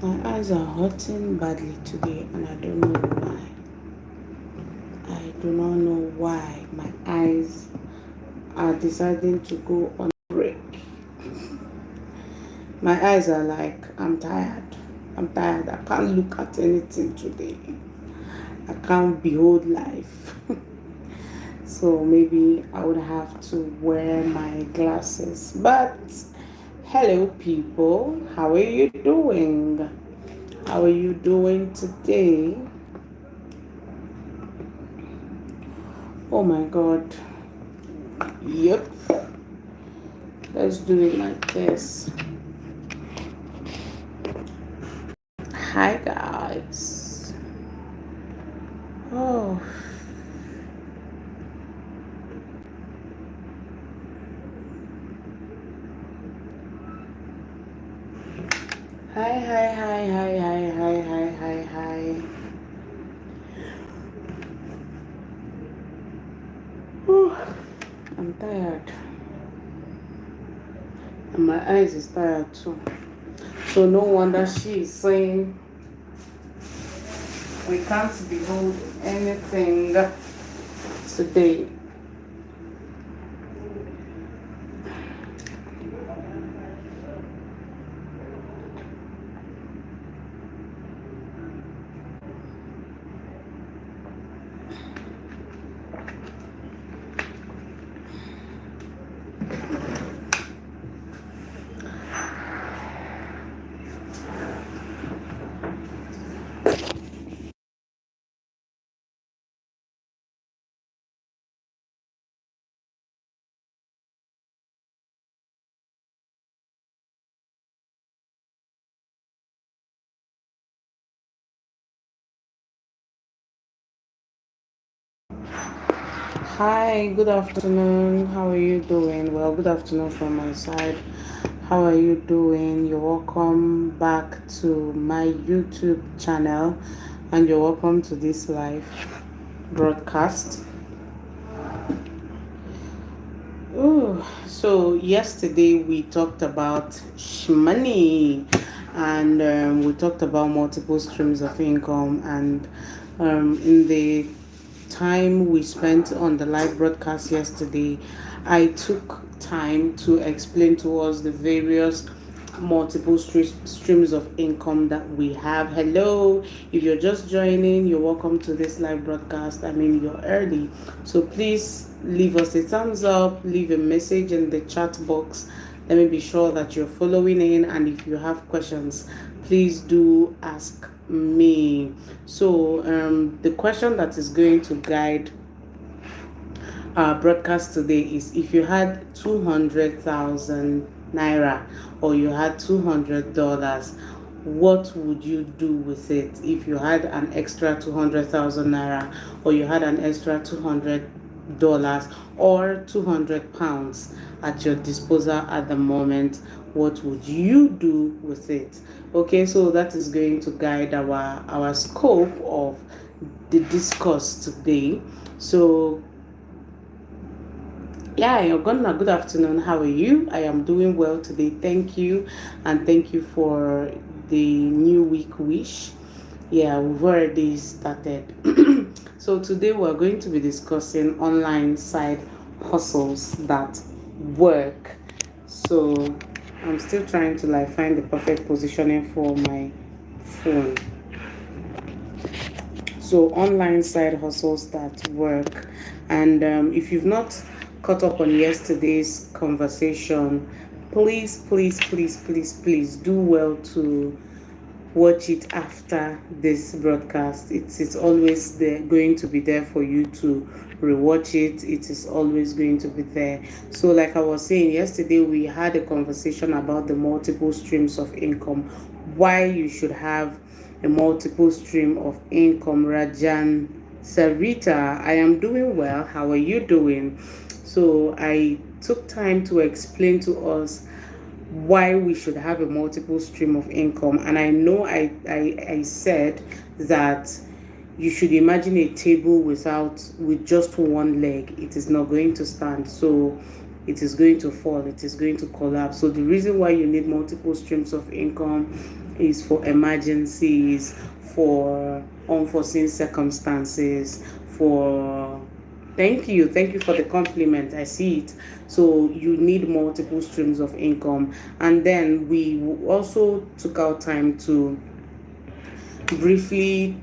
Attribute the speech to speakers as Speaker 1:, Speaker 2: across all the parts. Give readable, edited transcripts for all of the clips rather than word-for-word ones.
Speaker 1: My eyes are hurting badly today, and I don't know why. I do not know why my eyes are deciding to go on break. My eyes are like, I'm tired. I'm tired. I can't look at anything today. I can't behold life. So maybe I would have to wear my glasses. But hello, people. How are you doing? How are you doing today? Oh my god. Yep. Let's do it like this. Hi, guys. Oh. Hi, hi, hi, hi, hi, hi, hi, hi, hi. Whew. I'm tired. And my eyes is tired too. So no wonder she is saying we can't behold anything today. Hi, good afternoon. How are you doing? Well, good afternoon from my side. How are you doing? You're welcome back to my YouTube channel, and you're welcome to this live broadcast. Oh, so yesterday we talked about money, and we talked about multiple streams of income. And in the time we spent on the live broadcast yesterday, I took time to explain to us the various multiple streams of income that we have. Hello, if you're just joining, you're welcome to this live broadcast. I mean, you're early, so please leave us a thumbs up, leave a message in the chat box. Let me be sure that you're following in, and if you have questions, please do ask me. So the question that is going to guide our broadcast today is: if you had 200,000 naira, or you had $200, what would you do with it? If you had an extra 200,000 naira, or you had an extra $200 or £200 at your disposal at the moment, what would you do with it? Okay, so that is going to guide our scope of the discourse today. So yeah, Ogonna, good afternoon. How are you? I am doing well today. Thank you. And thank you for the new week wish. Yeah, we've already started. So today we're going to be discussing online side hustles that work. So I'm still trying to like find the perfect positioning for my phone. So online side hustles that work. And if you've not caught up on yesterday's conversation, please do well to watch it after this broadcast. It's always there, going to be there for you to rewatch it. It is always going to be there. So like I was saying yesterday, we had a conversation about the multiple streams of income, why you should have a multiple stream of income. Rajan Sarita, I am doing well. How are you doing? So I took time to explain to us why we should have a multiple stream of income. And I know I said that you should imagine a table with just one leg. It is not going to stand. So it is going to fall, it is going to collapse. So the reason why you need multiple streams of income is for emergencies, for unforeseen circumstances, for thank you for the compliment. I see it. So you need multiple streams of income. And then we also took our time to briefly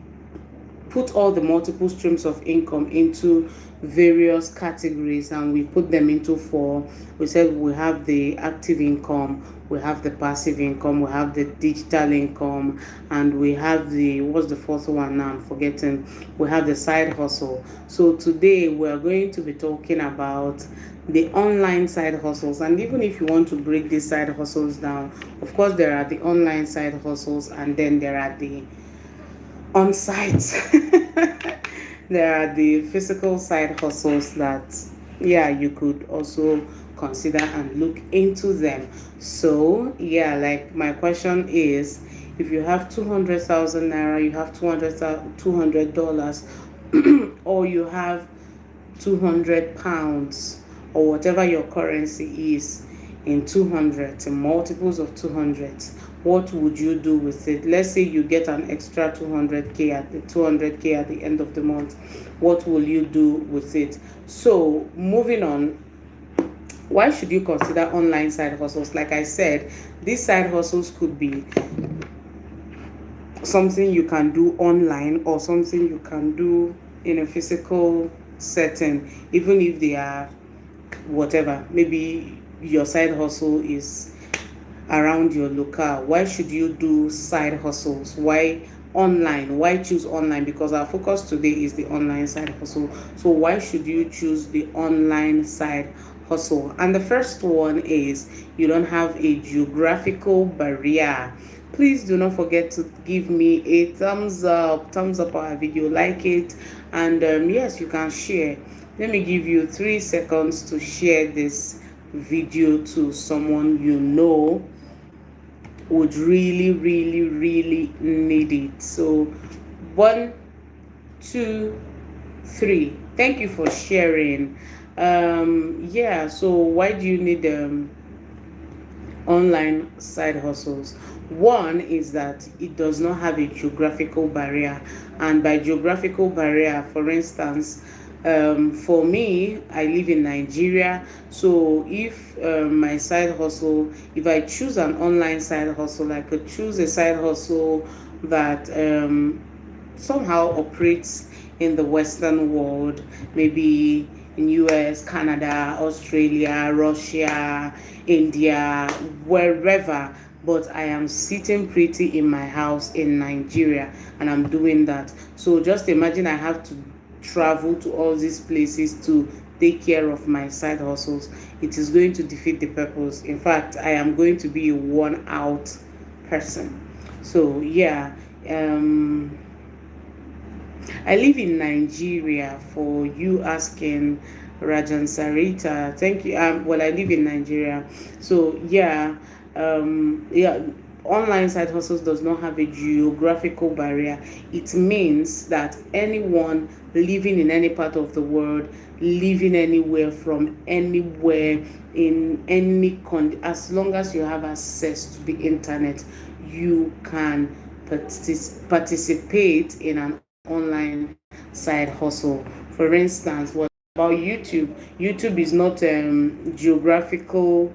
Speaker 1: put all the multiple streams of income into various categories, and we put them into four. We said we have the active income, we have the passive income, we have the digital income, and we have the, what's the fourth one now, I'm forgetting, we have the side hustle. So today we're going to be talking about the online side hustles. And even if you want to break these side hustles down, of course there are the online side hustles, and then there are the on site. There are the physical side hustles that, yeah, you could also consider and look into them. So yeah, like my question is, if you have 200,000 naira, you have $200, or you have 200 pounds, or whatever your currency is, in 200, in multiples of 200, what would you do with it? Let's say you get an extra 200k at the end of the month. What will you do with it? So moving on, why should you consider online side hustles? Like I said, these side hustles could be something you can do online, or something you can do in a physical setting, even if they are whatever. Maybe your side hustle is around your local. Why should you do side hustles? Why online? Why choose online? Because our focus today is the online side hustle. So why should you choose the online side hustle? And the first one is, you don't have a geographical barrier. Please do not forget to give me a thumbs up our video, like it, and yes, you can share. Let me give you 3 seconds to share this video to someone you know would really, really, really need it. So 1, 2, 3. Thank you for sharing. Yeah, so why do you need online side hustles? One is that it does not have a geographical barrier. And by geographical barrier, for instance, for me, I live in Nigeria. So if my side hustle, if I choose an online side hustle, I could choose a side hustle that somehow operates in the Western world, maybe in US, Canada, Australia, Russia, India, wherever. But I am sitting pretty in my house in Nigeria, and I'm doing that. So just imagine I have to travel to all these places to take care of my side hustles. It is going to defeat the purpose. In fact, I am going to be a worn out person. So yeah, I live in Nigeria, for you asking, Rajan Sarita. Thank you. Well, I live in Nigeria. So yeah, yeah, online side hustles does not have a geographical barrier. It means that anyone living in any part of the world, living anywhere, from anywhere, in any as long as you have access to the internet, you can participate in an online side hustle. For instance, what about YouTube? YouTube is not geographical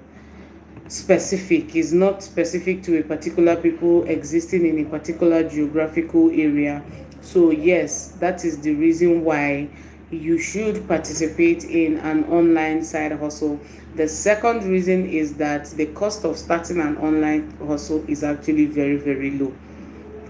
Speaker 1: specific, is not specific to a particular people existing in a particular geographical area. So yes, that is the reason why you should participate in an online side hustle. The second reason is that the cost of starting an online hustle is actually very, very low.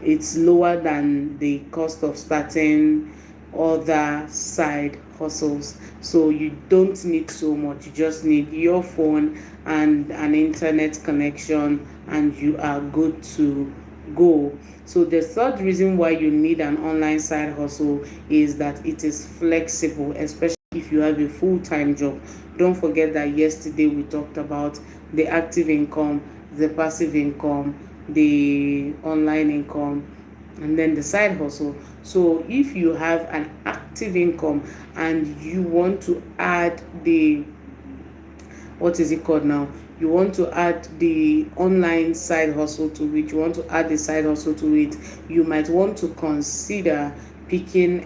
Speaker 1: It's lower than the cost of starting other side hustles. So you don't need so much. You just need your phone and an internet connection, and you are good to go. So the third reason why you need an online side hustle is that it is flexible, especially if you have a full-time job. Don't forget that yesterday we talked about the active income, the passive income, the online income, and then the side hustle. So if you have an active income and you want to add the, what is it called now, you want to add the online side hustle to it, you want to add the side hustle to it, you might want to consider picking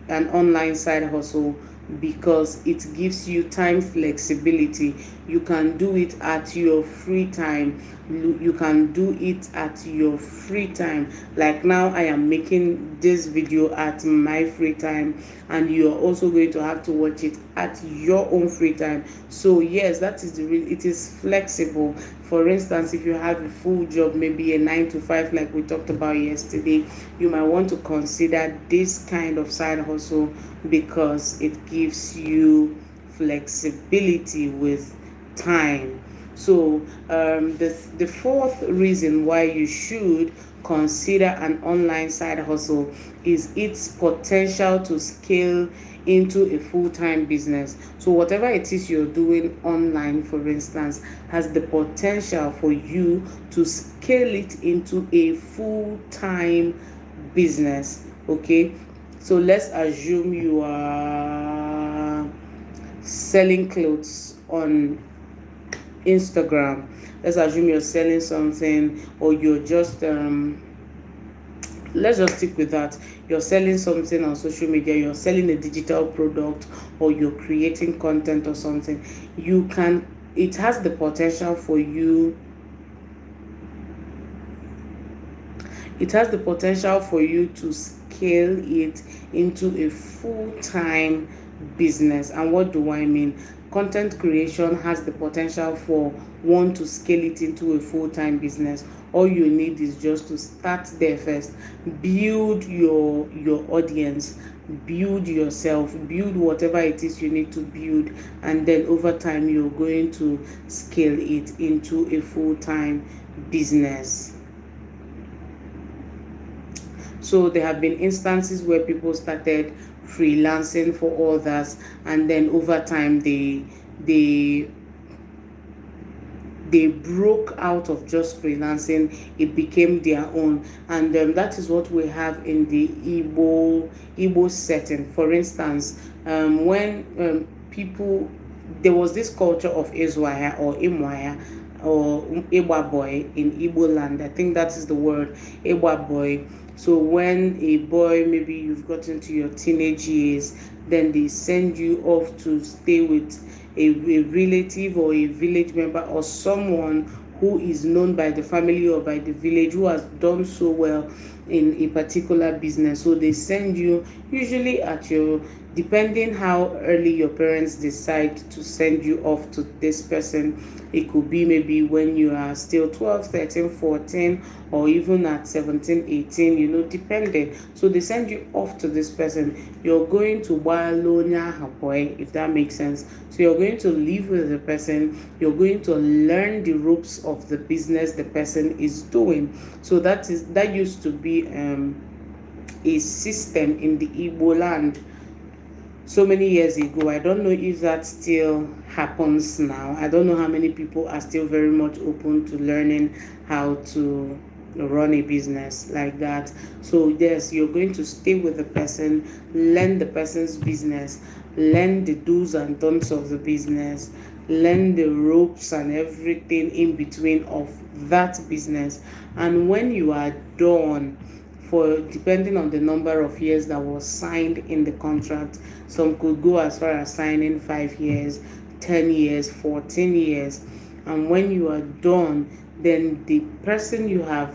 Speaker 1: an online side hustle, because it gives you time flexibility. You can do it at your free time. You can do it at your free time. Like now, I am making this video at my free time, and you are also going to have to watch it at your own free time. So yes, that is it is flexible. For instance, if you have a full job, maybe a 9 to 5, like we talked about yesterday, you might want to consider this kind of side hustle, because it gives you flexibility with time. So the fourth reason why you should consider an online side hustle is its potential to scale into a full-time business. So whatever it is you're doing online, for instance, has the potential for you to scale it into a full-time business. Okay, so let's assume you are selling clothes on Instagram. Let's assume you're selling something, or you're just let's just stick with that. You're selling something on social media, you're selling a digital product, or you're creating content or something. It has the potential for you to scale it into a full-time business. And what do I mean? Content creation has the potential for one to scale it into a full-time business. All you need is just to start there first. Build your audience, build yourself, build whatever it is you need to build, and then over time you're going to scale it into a full-time business. So there have been instances where people started freelancing for others, and then over time they broke out of just freelancing. It became their own, and that is what we have in the Igbo setting. For instance, when people, there was this culture of Izwaya or Imwaya or Igba boy in Igbo land. I think that is the word, Igba boy. So when a boy, maybe you've gotten to your teenage years, then they send you off to stay with a relative or a village member, or someone who is known by the family or by the village, who has done so well in a particular business. So they send you, usually at your, depending how early your parents decide to send you off to this person, it could be maybe when you are still 12, 13, 14, or even at 17, 18, depending. So they send you off to this person. You're going to Walonya Hapoy, if that makes sense. So you're going to live with the person. You're going to learn the ropes of the business the person is doing. So that used to be a system in the Igbo land so many years ago. I don't know if that still happens now. I don't know how many people are still very much open to learning how to run a business like that. So yes, you're going to stay with the person, learn the person's business, learn the do's and don'ts of the business, learn the ropes and everything in between of that business. And when you are done, for depending on the number of years that was signed in the contract, some could go as far as signing 5 years, 10 years, 14 years. And when you are done, then the person you have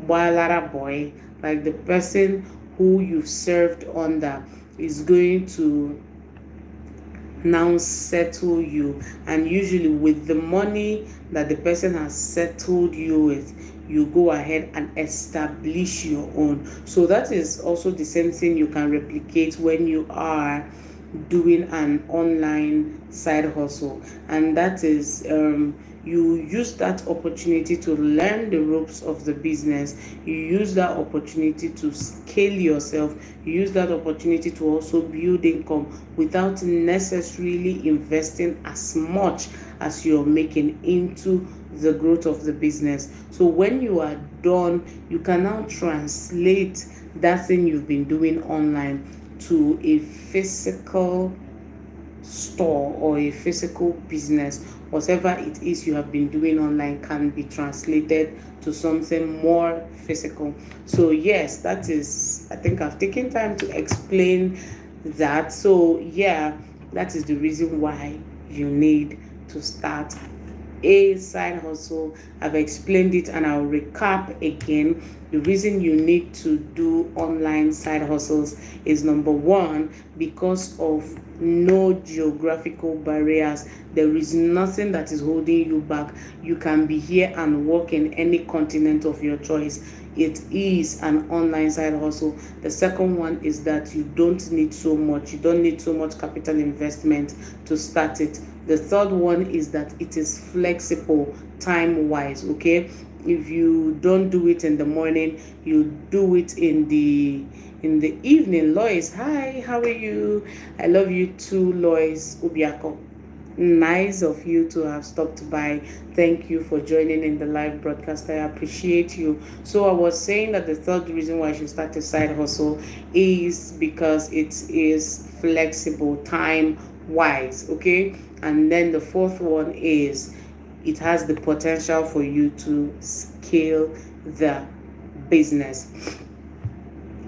Speaker 1: boy, like the person who you've served under, is going to now settle you. And usually with the money that the person has settled you with, you go ahead and establish your own. So that is also the same thing you can replicate when you are doing an online side hustle. And that is you use that opportunity to learn the ropes of the business. You use that opportunity to scale yourself. You use that opportunity to also build income without necessarily investing as much as you're making into the growth of the business. So when you are done, you can now translate that thing you've been doing online to a physical store or a physical business, whatever it is you have been doing online can be translated to something more physical. So yes, that is, I think I've taken time to explain that. So yeah, that is the reason why you need to start a side hustle. I've explained it and I'll recap again. The reason you need to do online side hustles is number one, because of no geographical barriers. There is nothing that is holding you back. You can be here and work in any continent of your choice. It is an online side hustle. The second one is that you don't need so much. You don't need so much capital investment to start it. The third one is that it is flexible time wise. Okay, if you don't do it in the morning, you do it in the evening. Lois, hi, how are you? I love you too, Lois Ubiako. Nice of you to have stopped by. Thank you for joining in the live broadcast. I appreciate you. So I was saying that the third reason why I should start a side hustle is because it is flexible time wise. Okay, and then the fourth one is it has the potential for you to scale the business.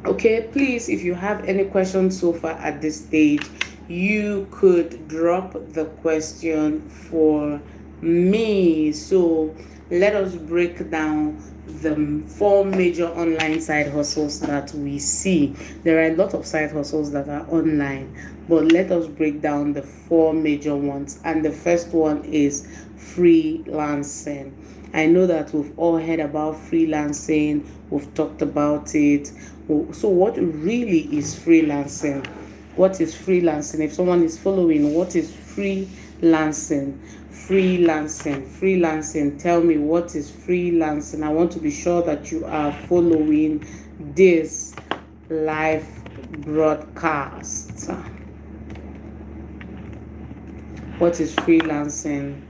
Speaker 1: Okay, please, if you have any questions so far at this stage, you could drop the question for me. So let us break down the four major online side hustles that we see. There are a lot of side hustles that are online, but let us break down the four major ones. And the first one is freelancing. I know that we've all heard about freelancing, we've talked about it. So what really is freelancing? What is freelancing? If someone is following, what is freelancing? Freelancing. Tell me, what is freelancing? I want to be sure that you are following this live broadcast. What is freelancing?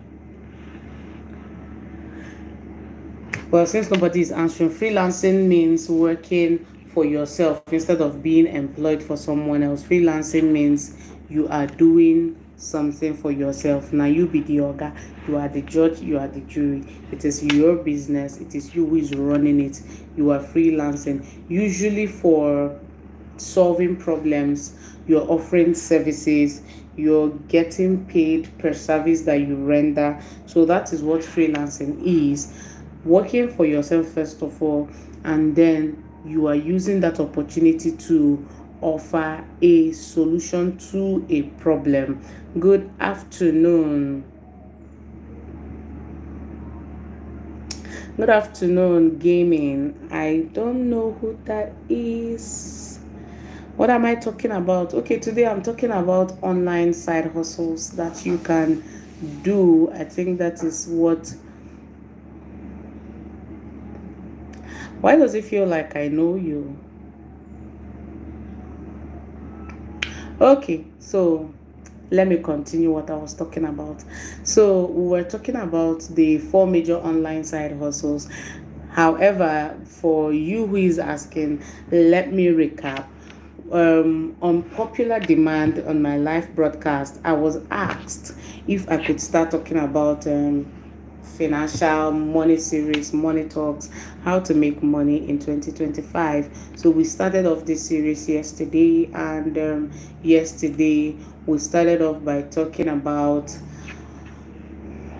Speaker 1: Well, since nobody is answering, freelancing means working for yourself instead of being employed for someone else. Freelancing means you are doing something for yourself. Now you be the yoga, you are the judge, you are the jury. It is your business, it is you who is running it. You are freelancing. Usually for solving problems, you're offering services, you're getting paid per service that you render. So that is what freelancing is. Working for yourself first of all, and then you are using that opportunity to offer a solution to a problem. Good afternoon. Good afternoon, gaming. I don't know who that is. What am I talking about? Okay, today I'm talking about online side hustles that you can do. I think that is what. Why does it feel like I know you? Okay, so let me continue what I was talking about. So we were talking about the four major online side hustles. However, for you who is asking, let me recap. On popular demand on my live broadcast, I was asked if I could start talking about financial money series, money talks, how to make money in 2025. So we started off this series yesterday, and yesterday we started off by talking about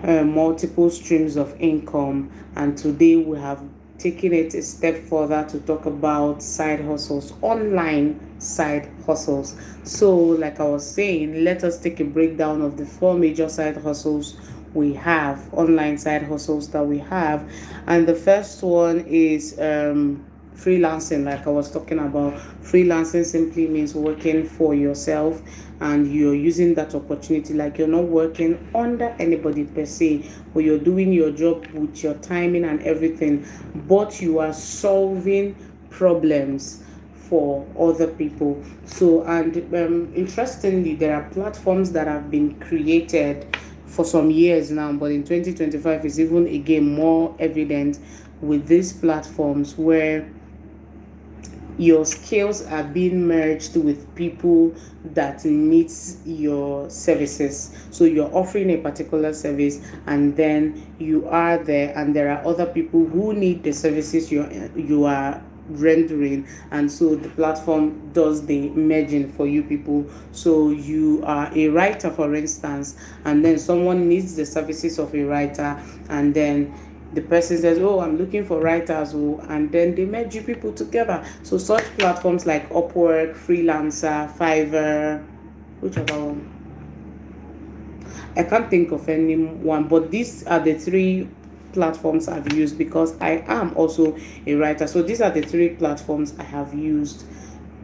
Speaker 1: multiple streams of income, and today we have taken it a step further to talk about side hustles, online side hustles. So like I was saying, let us take a breakdown of the four major side hustles we have, online side hustles that we have. And the first one is freelancing. Like I was talking about, freelancing simply means working for yourself, and you're using that opportunity, like you're not working under anybody per se, but you're doing your job with your timing and everything, but you are solving problems for other people. So, and interestingly, there are platforms that have been created for some years now, but in 2025 is even again more evident with these platforms where your skills are being merged with people that needs your services. So you're offering a particular service, and then you are there, and there are other people who need the services you are rendering, and so the platform does the merging for you people. So you are a writer, for instance, and then someone needs the services of a writer, and then the person says, oh, I'm looking for writers, oh, and then they merge you people together. So such platforms like Upwork, Freelancer, Fiverr, which other one, I can't think of any one, but these are the three platforms I've used because I am also a writer. So these are the three platforms I have used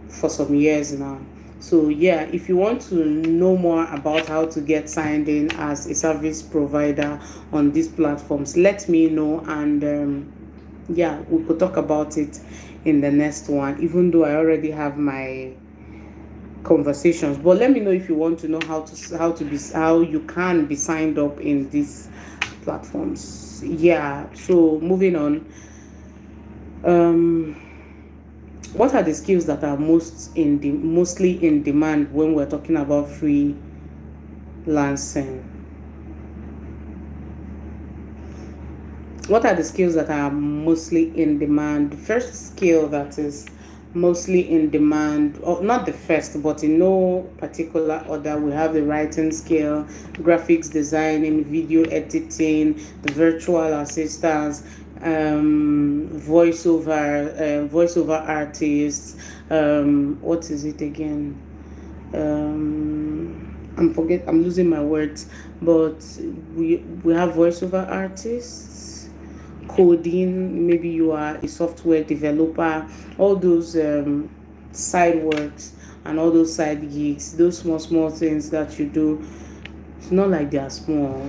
Speaker 1: for some years now. So yeah, if you want to know more about how to get signed in as a service provider on these platforms, let me know, and yeah, we could talk about it in the next one, even though I already have my conversations. But let me know if you want to know how you can be signed up in these platforms. Yeah, so moving on. um what are the skills that are mostly in demand when we're talking about freelancing? What are the skills that are mostly in demand? The first skill that is mostly in demand, or not the first, but in no particular order, we have the writing skill, graphics designing, video editing, virtual assistants, voiceover artists. What is it again? I'm losing my words, but we have voiceover artists, coding, maybe you are a software developer, all those side works and all those side gigs, those small things that you do. It's not like they are small.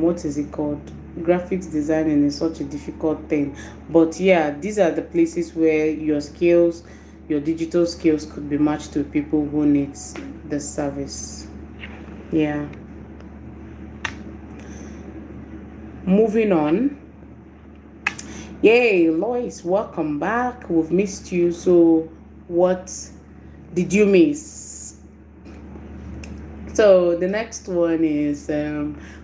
Speaker 1: What is it called? Graphics designing is such a difficult thing, but yeah, these are the places where your digital skills could be matched to people who needs the service. Yeah. Moving on. Yay, Lois, welcome back. We've missed you. So, what did you miss? So, the next one is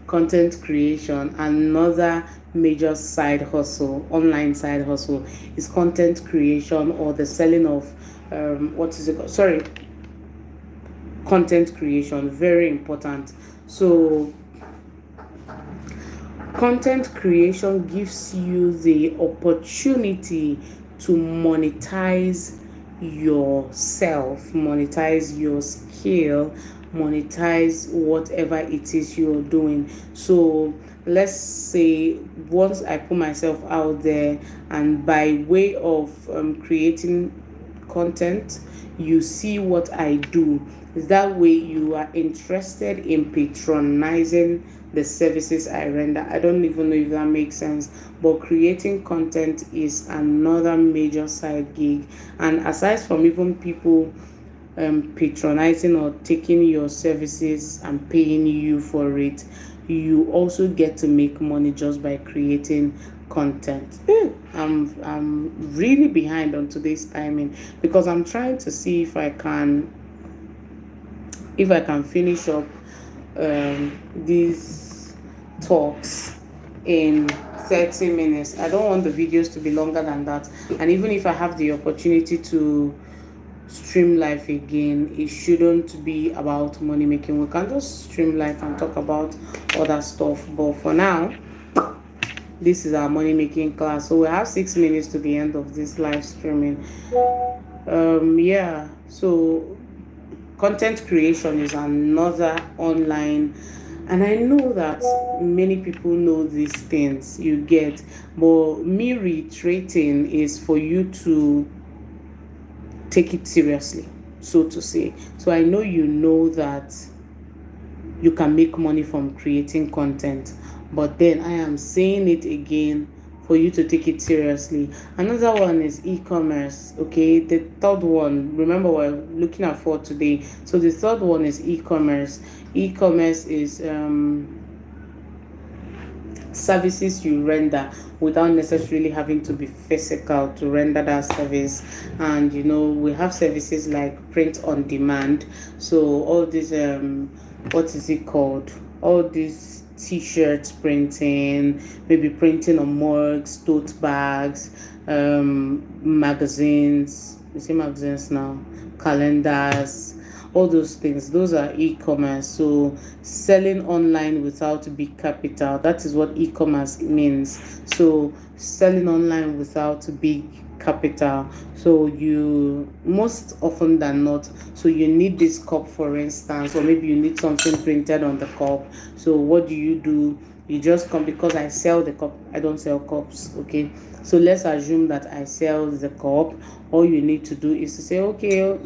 Speaker 1: content creation. Another major side hustle, online side hustle, is content creation, or the selling of what is it called? Sorry, content creation. Very important. So, content creation gives you the opportunity to monetize yourself, monetize your skill, monetize whatever it is you're doing. So let's say once I put myself out there, and by way of creating content, you see what I do. That way you are interested in patronizing the services I render. I don't even know if that makes sense, but creating content is another major side gig. And aside from even people patronizing or taking your services and paying you for it, you also get to make money just by creating content. I'm really behind on today's timing because I'm trying to see if I can finish up these talks in 30 minutes. I don't want the videos to be longer than that. And even if I have the opportunity to stream live again, it shouldn't be about money making. We can just stream live and talk about other stuff. But for now, this is our money making class. So we have 6 minutes to the end of this live streaming. Yeah, so content creation is another online, and I know that many people know these things, you get, but me reiterating is for you to take it seriously, so to say. So I know you know that you can make money from creating content, but then I am saying it again for you to take it seriously. Another one is e-commerce. Okay, the third one, remember we're looking at four today, so the third one is e-commerce. E-commerce is services you render without necessarily having to be physical to render that service. And we have services like print on demand. So all these what is it called, all these t-shirts printing, maybe printing on mugs, tote bags, magazines, you see magazines now, calendars, all those things. Those are e-commerce. So selling online without big capital, that is what e-commerce means. So selling online without big capital. So you, most often than not, so you need this cup, for instance, or maybe you need something printed on the cup. So what do? You just come, because I sell the cup. I don't sell cups, okay? So let's assume that I sell the cup. All you need to do is to say, okay,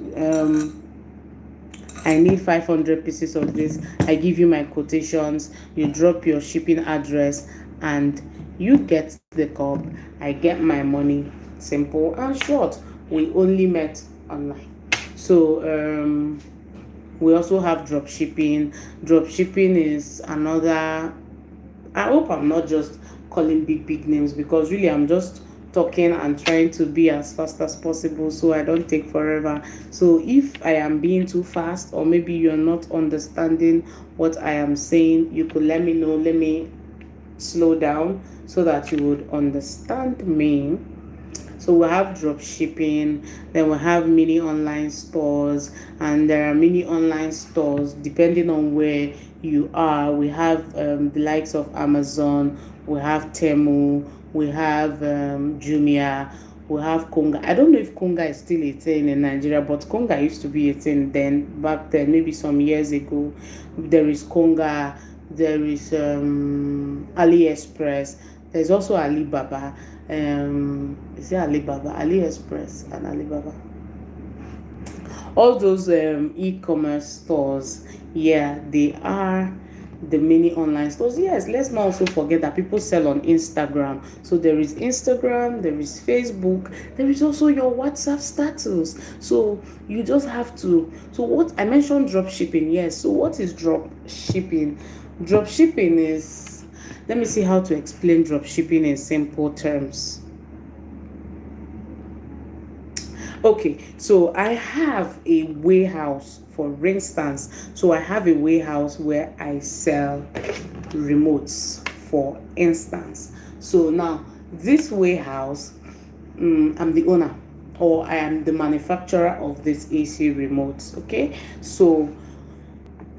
Speaker 1: I need 500 pieces of this. I give you my quotations. You drop your shipping address, and you get the cup. I get my money. Simple and short. We only met online. So we also have drop shipping. Drop shipping is another. I hope I'm not just calling big names, because really I'm just talking and trying to be as fast as possible so I don't take forever. So if I am being too fast, or maybe you're not understanding what I am saying, you could let me know. Let me slow down so that you would understand me. So we have drop shipping, then we have mini online stores, and there are mini online stores depending on where you are. We have the likes of Amazon, we have Temu, we have Jumia, we have Konga. I don't know if Konga is still a thing in Nigeria, but Konga used to be a thing then, back then, maybe some years ago. There is Konga, there is AliExpress, there's also Alibaba. Is it Alibaba, AliExpress, and Alibaba? All those e-commerce stores, yeah, they are the mini online stores. Yes, let's not also forget that people sell on Instagram. So there is Instagram, there is Facebook, there is also your WhatsApp status. So you just have to. So what I mentioned, drop shipping. Yes. So what is drop shipping? Drop shipping is, let me see how to explain drop shipping in simple terms. Okay, so I have a warehouse, for instance. So I have a warehouse where I sell remotes, for instance. So now this warehouse, I'm the owner, or I am the manufacturer of this AC remotes. Okay, so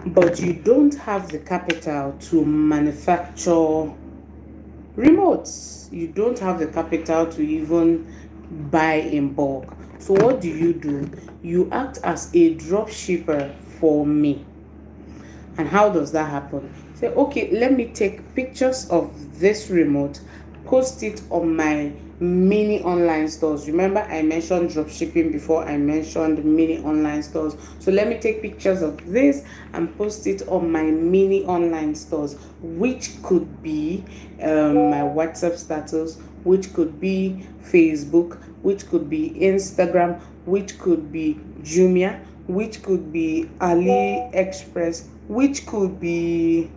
Speaker 1: but you don't have the capital to manufacture remotes. You don't have the capital to even buy in bulk. So what do? You act as a drop shipper for me. And how does that happen? Say, okay, let me take pictures of this remote, post it on my mini online stores. Remember, I mentioned drop shipping before I mentioned mini online stores. So let me take pictures of this and post it on my mini online stores, which could be my WhatsApp status, which could be Facebook, which could be Instagram, which could be Jumia, which could be AliExpress, which could be,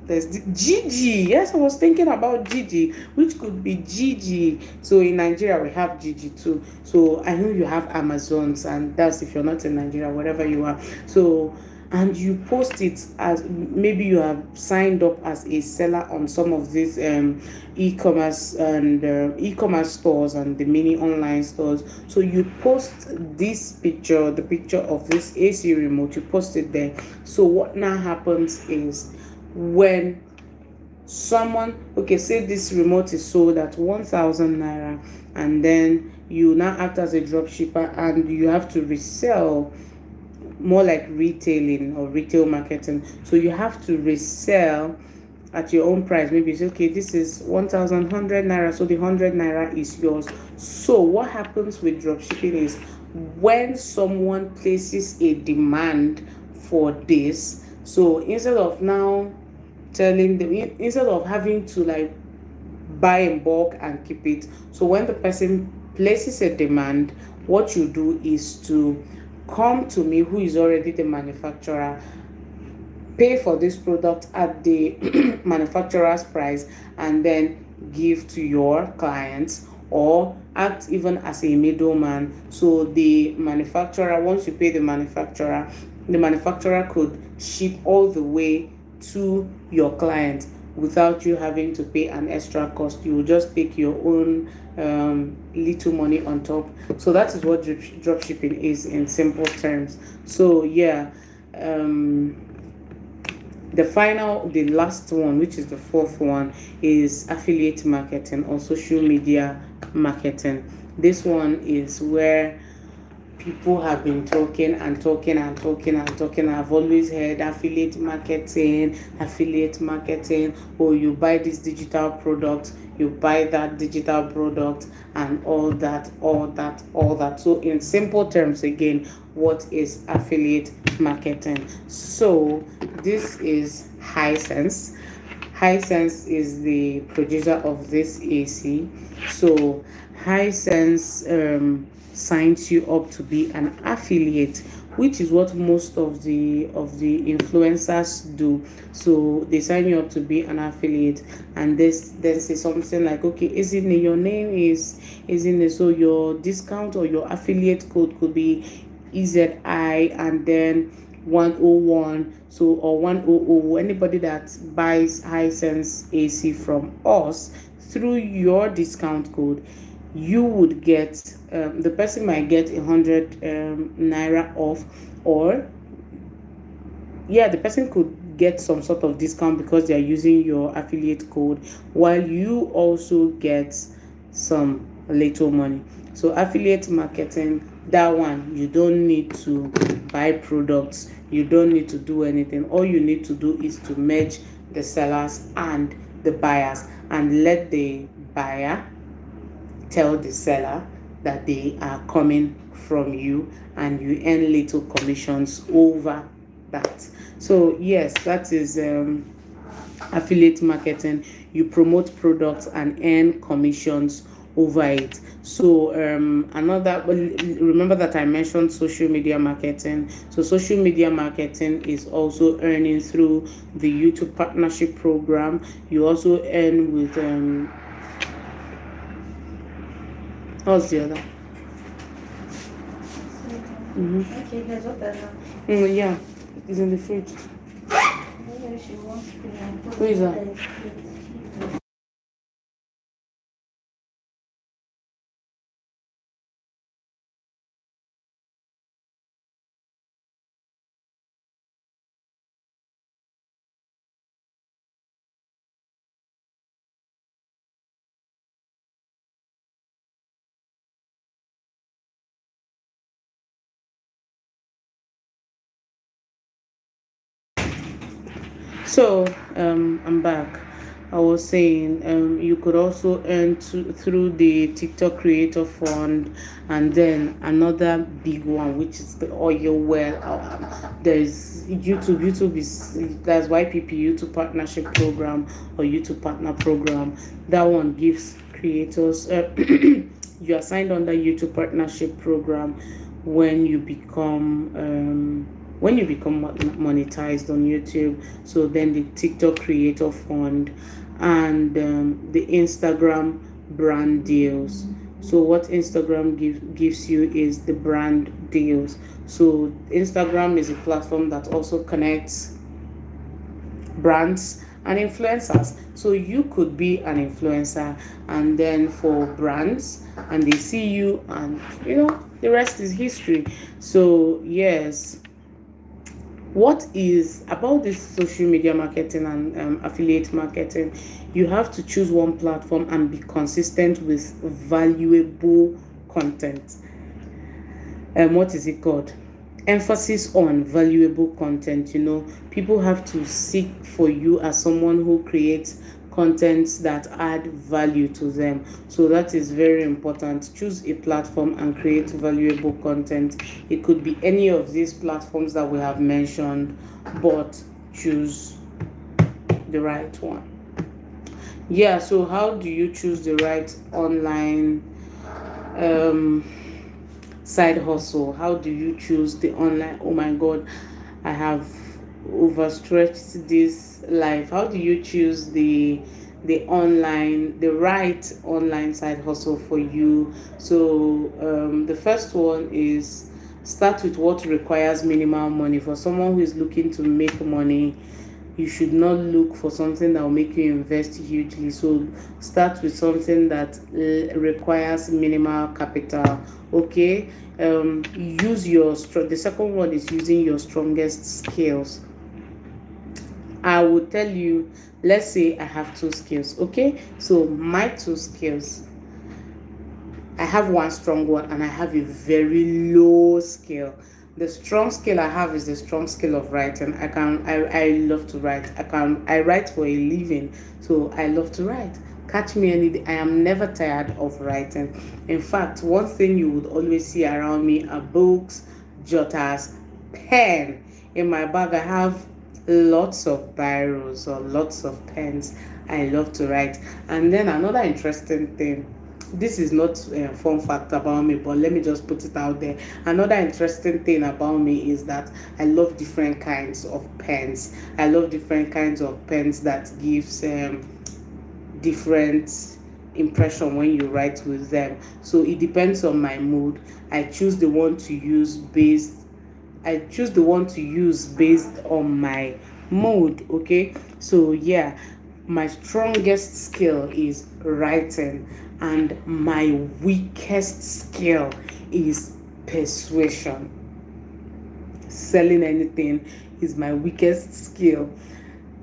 Speaker 1: there's Gigi. Yes, I was thinking about Gigi, which could be Gigi. So in Nigeria we have Gigi too. So I know you have Amazons, and that's if you're not in Nigeria, wherever you are. So, and you post it as, maybe you have signed up as a seller on some of these e-commerce and e-commerce stores and the mini online stores. So you post this picture, the picture of this AC remote, you post it there. So what now happens is, when someone, okay, say this remote is sold at 1,000 naira, and then you now act as a drop shipper and you have to resell, more like retailing or retail marketing. So you have to resell at your own price. Maybe it's okay, this is 1,100 naira, so the 100 naira is yours. So what happens with drop shipping is, when someone places a demand for this, so instead of now telling them, instead of having to like buy in bulk and keep it, so when the person places a demand, what you do is to come to me, who is already the manufacturer, pay for this product at the manufacturer's price and then give to your clients, or act even as a middleman. So the manufacturer, once you pay the manufacturer could ship all the way to your client without you having to pay an extra cost. You will just take your own little money on top. So that is what drop shipping is in simple terms. So yeah, um the last one, which is the fourth one, is affiliate marketing or social media marketing. This one is where people have been talking and talking and talking and talking. I've always heard affiliate marketing. Oh, you buy this digital product, you buy that digital product, and all that, all that, all that. So, in simple terms, again, what is affiliate marketing? So, this is Hisense. Hisense is the producer of this AC. So Hisense signs you up to be an affiliate, which is what most of the influencers do. So they sign you up to be an affiliate, and this then say something like, okay, isn't it your name isn't it, so your discount or your affiliate code could be EZI and then 101, so, or 100. Anybody that buys Hisense AC from us through your discount code, you would get the person might get 100 naira off, or yeah, the person could get some sort of discount because they are using your affiliate code, while you also get some little money. So affiliate marketing, that one, you don't need to buy products, you don't need to do anything. All you need to do is to merge the sellers and the buyers, and let the buyer tell the seller that they are coming from you, and you earn little commissions over that. So yes, that is affiliate marketing. You promote products and earn commissions over it. So another, remember that I mentioned social media marketing. So social media marketing is also earning through the YouTube partnership program. You also earn with what's the other?
Speaker 2: Okay, there's what I have.
Speaker 1: Yeah, it's in the fridge.
Speaker 2: Maybe she wants to
Speaker 1: Who is that? So I'm back. I was saying you could also earn through the TikTok Creator Fund, and then another big one, which is the oil well. There's YouTube. YouTube is that's YPP, YouTube Partnership Program or YouTube Partner Program. That one gives creators. You are signed under YouTube Partnership Program when you become monetized on YouTube. So then the TikTok Creator Fund and the Instagram brand deals. So what Instagram gives you is the brand deals. So Instagram is a platform that also connects brands and influencers. So you could be an influencer, and then for brands, and they see you, and the rest is history. So yes, what is about this social media marketing and affiliate marketing? You have to choose one platform and be consistent with valuable content. What is it called? Emphasis on valuable content. People have to seek for you as someone who creates contents that add value to them. So that is very important. Choose a platform and create valuable content. It could be any of these platforms that we have mentioned, but choose the right one. Yeah, so how do you choose the right online side hustle? How do you choose the online? Oh my god, I have overstretched this life? How do you choose the right online side hustle for you? So the first one is start with what requires minimal money. For someone who is looking to make money, you should not look for something that will make you invest hugely. So start with something that requires minimal capital. Okay. Use your the second one is using your strongest skills. I will tell you, let's say I have two skills. Okay, so my two skills, I have one strong one and I have a very low skill. The strong skill I have is the strong skill of writing. I love to write. I write for a living. So I love to write. Catch me any day. I am never tired of writing. In fact, one thing you would always see around me are books, jotters, pen. In my bag I have lots of biros or lots of pens. I love to write. And then another interesting thing, this is not a fun fact about me, but let me just put it out there. Another interesting thing about me is that I love different kinds of pens. I love different kinds of pens that gives different impression when you write with them. So it depends on my mood. I choose the one to use based I choose the one to use based on my mood. Okay, so yeah, my strongest skill is writing, and my weakest skill is persuasion. Selling anything is my weakest skill,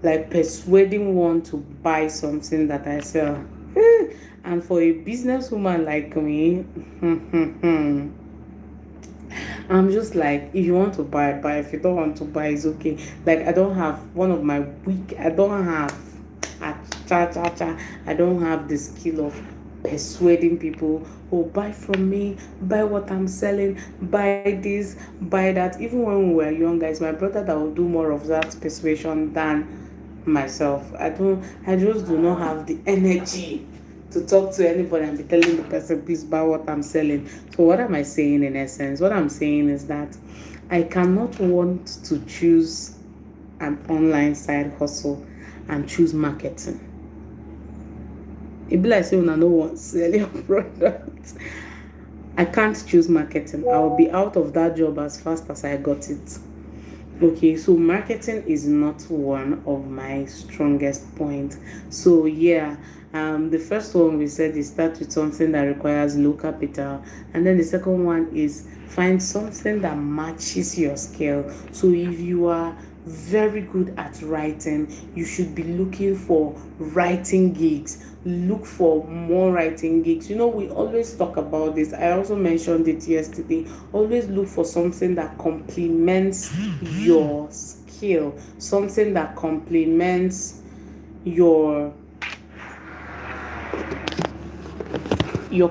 Speaker 1: like persuading one to buy something that I sell. And for a businesswoman like me, I'm just like, if you want to buy, buy. If you don't want to buy, it's okay. Like I don't have one of my weak. I don't have a I don't have the skill of persuading people. Oh, buy from me. Buy what I'm selling. Buy this. Buy that. Even when we were younger, it's my brother that will do more of that persuasion than myself. I don't. I just do not have the energy to talk to anybody and be telling the person, please buy what I'm selling. So what am I saying in essence? What I'm saying is that I cannot want to choose an online side hustle and choose marketing. It be like saying I no want sell your product. I can't choose marketing. I will be out of that job as fast as I got it. Okay, so marketing is not one of my strongest points. So yeah, the first one we said is start with something that requires low capital, and then the second one is find something that matches your skill. So if you are very good at writing, you should be looking for writing gigs. Look for more writing gigs. We always talk about this. I also mentioned it yesterday. Always look for something that complements your skill, something that complements your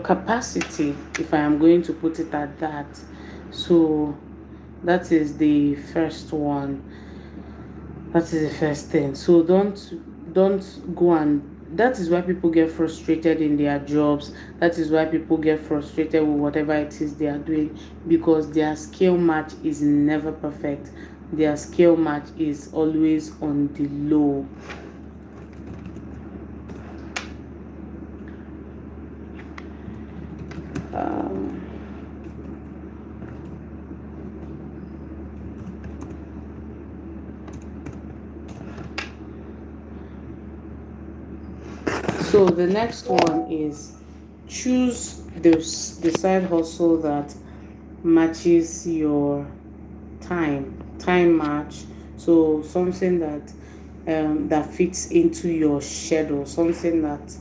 Speaker 1: capacity, if I am going to put it at that. So that is the first one. That is the first thing. So don't go and that is why people get frustrated in their jobs. That is why people get frustrated with whatever it is they are doing, because their skill match is never perfect. Their skill match is always on the low. So the next one is choose the side hustle that matches your time match. So something that fits into your schedule, something that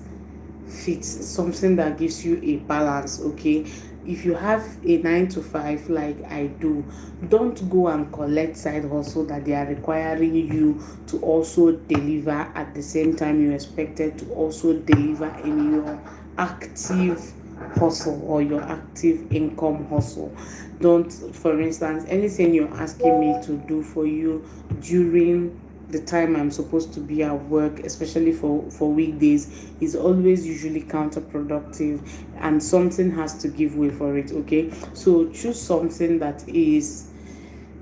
Speaker 1: gives you a balance. Okay, if you have a 9 to 5 like I do, don't go and collect side hustle that they are requiring you to also deliver at the same time you expected to also deliver in your active hustle or your active income hustle. Don't, for instance, anything you're asking me to do for you during the time I'm supposed to be at work, especially for weekdays, is always usually counterproductive, and something has to give way for it. Okay, so choose something that is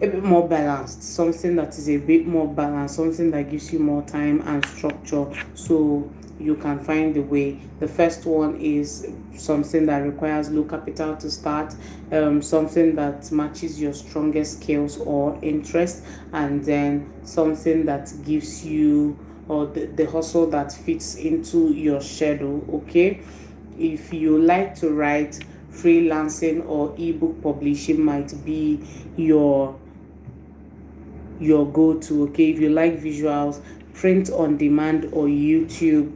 Speaker 1: a bit more balanced, something that is a bit more balanced, something that gives you more time and structure, so you can find the way. The first one is something that requires low capital to start, something that matches your strongest skills or interest, and then something that gives you, or the hustle that fits into your schedule. Okay, if you like to write, freelancing or ebook publishing might be your go-to. Okay, if you like visuals, print on demand or YouTube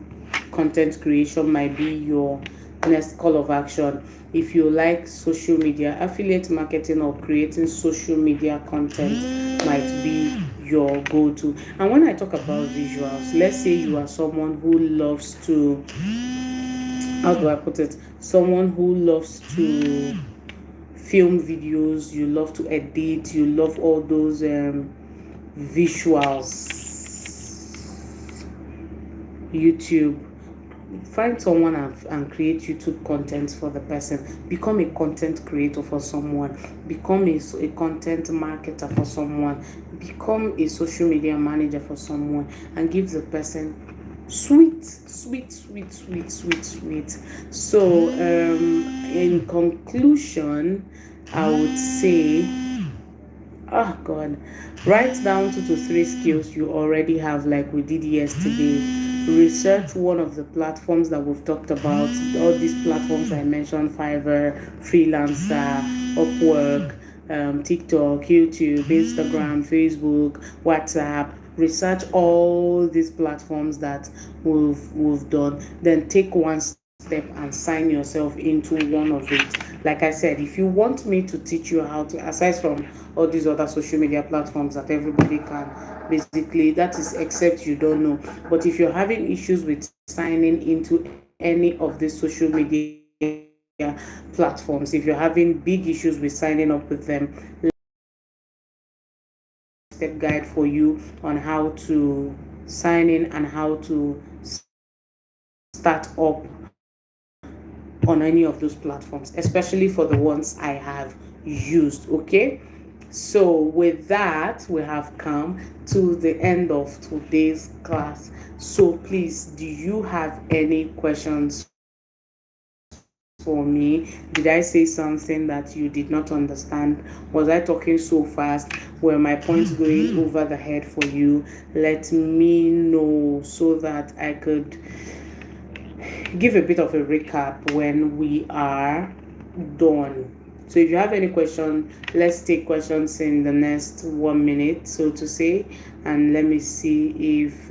Speaker 1: content creation might be your next call of action. If you like social media, affiliate marketing or creating social media content might be your go-to. And when I talk about visuals, let's say you are someone who loves to, how do I put it, someone who loves to film videos, you love to edit, you love all those visuals, YouTube, find someone and create YouTube content for the person. Become a content creator for someone. Become a content marketer for someone. Become a social media manager for someone, and give the person sweet, sweet, sweet, sweet, sweet, sweet. So in conclusion, I would say, oh God, write down 2 to 3 skills you already have, like we did yesterday. Research one of the platforms that we've talked about. All these platforms I mentioned: Fiverr, Freelancer, Upwork, TikTok, YouTube, Instagram, Facebook, WhatsApp. Research all these platforms that we've done. Then take one step and sign yourself into one of it. Like I said, if you want me to teach you how to, aside from all these other social media platforms that everybody can, basically, that is, except you don't know. But if you're having issues with signing into any of these social media platforms, if you're having big issues with signing up with them, step guide for you on how to sign in and how to start up on any of those platforms, especially for the ones I have used. Okay, so with that, we have come to the end of today's class. So please, do you have any questions for me? Did I say something that you did not understand? Was I talking so fast? Were my points going over the head for you? Let me know so that I could give a bit of a recap when we are done. So if you have any question, let's take questions in the next 1 minute, so to say, and let me see if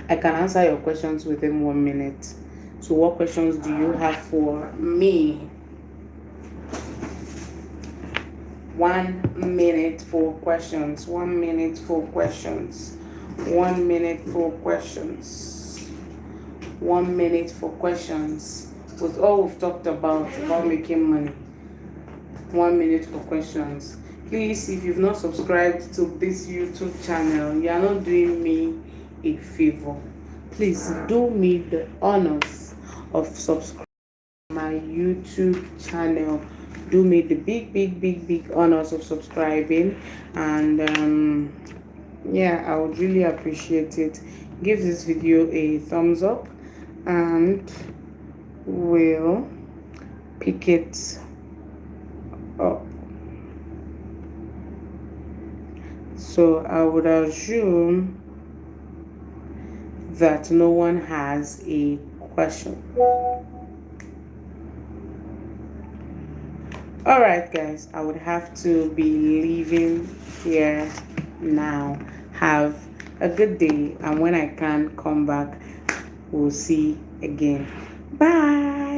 Speaker 1: I can answer your questions within 1 minute. So what questions do you have for me? 1 minute for questions. 1 minute for questions. 1 minute for questions. 1 minute for questions. With all we've talked about making money. 1 minute for questions. Please, if you've not subscribed to this YouTube channel, you are not doing me a favor. Please do me the honors of subscribing to my YouTube channel. Do me the big, big, big, big honors of subscribing, and yeah, I would really appreciate it. Give this video a thumbs up, and we'll pick it up. So I would assume that no one has a question. Alright, guys, I would have to be leaving here now. Have a good day, and when I can come back, we'll see again. Bye.